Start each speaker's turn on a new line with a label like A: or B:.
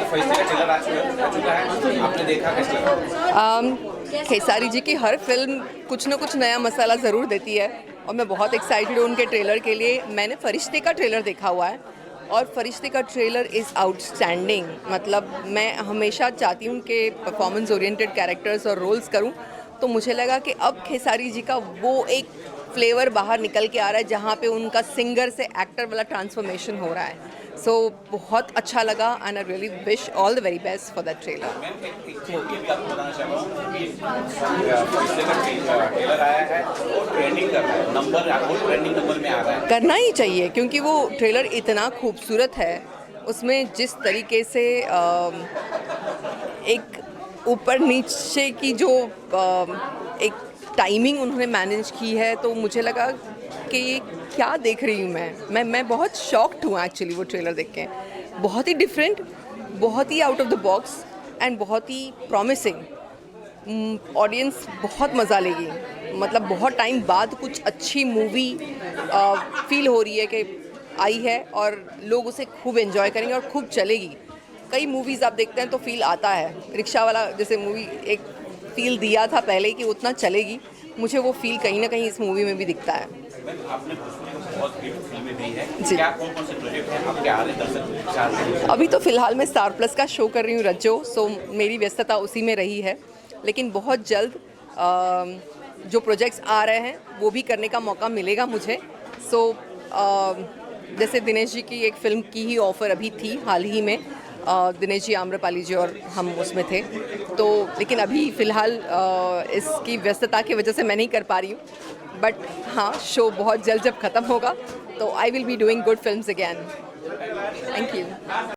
A: फरिश्ते का ट्रेलर आ चुका है, आपने देखा, कैसा लगा?
B: खेसारी जी की हर फिल्म कुछ ना कुछ नया मसाला ज़रूर देती है और मैं बहुत एक्साइटेड हूँ उनके ट्रेलर के लिए। मैंने फरिश्ते का ट्रेलर देखा हुआ है और फरिश्ते का ट्रेलर इज़ आउटस्टैंडिंग। मतलब मैं हमेशा चाहती हूँ कि परफॉर्मेंस ओरिएंटेड कैरेक्टर्स और रोल्स करूँ, तो मुझे लगा कि अब खेसारी जी का वो एक फ्लेवर बाहर निकल के आ रहा है जहाँ पे उनका सिंगर से एक्टर वाला ट्रांसफॉर्मेशन हो रहा है। सो बहुत अच्छा लगा and I really wish all the very best for that trailer.
A: Ma'am, एक चीज़ ये भी आपको बताना चाहूँगा कि फरिश्ते का ट्रेलर आया है और ट्रेंडिंग कर रहा है, नंबर वो ट्रेंडिंग नंबर में आ रहा है।
B: करना ही चाहिए क्योंकि वो ट्रेलर इतना खूबसूरत है। उसमें जिस तरीके से एक ऊपर नीचे की जो एक टाइमिंग उन्होंने मैनेज की है, तो मुझे लगा कि ये क्या देख रही हूँ मैं बहुत शॉक्ड हूँ एक्चुअली वो ट्रेलर देख के। बहुत ही डिफरेंट, बहुत ही out of the box and बहुत ही प्रॉमिसिंग। ऑडियंस बहुत मज़ा लेगी। मतलब बहुत टाइम बाद कुछ अच्छी मूवी फील हो रही है कि आई है और लोग उसे खूब एंजॉय करेंगे और खूब चलेगी। कई मूवीज़ आप देखते हैं तो फील आता है, रिक्शा वाला जैसे मूवी एक फील दिया था पहले कि उतना चलेगी, मुझे वो फील कहीं ना कहीं इस मूवी में भी दिखता है।
A: मैम, आपने बहुत हिट फिल्में दी है,
B: जी।
A: क्या कौन से प्रोजेक्ट हैं आपके आ रहे दर्शक चाहते हैं?
B: अभी तो फ़िलहाल मैं स्टार प्लस का शो कर रही हूँ रज्जो, सो मेरी व्यस्तता उसी में रही है। लेकिन बहुत जल्द जो प्रोजेक्ट्स आ रहे हैं वो भी करने का मौका मिलेगा मुझे। सो जैसे दिनेश जी की एक फ़िल्म की ही ऑफ़र अभी थी हाल ही में। दिनेश जी, आम्रपाली जी और हम उसमें थे। तो लेकिन अभी फ़िलहाल इसकी व्यस्तता की वजह से मैं नहीं कर पा रही हूँ। बट हाँ, शो बहुत जल्द जब ख़त्म होगा तो I will be doing good films again. Thank you.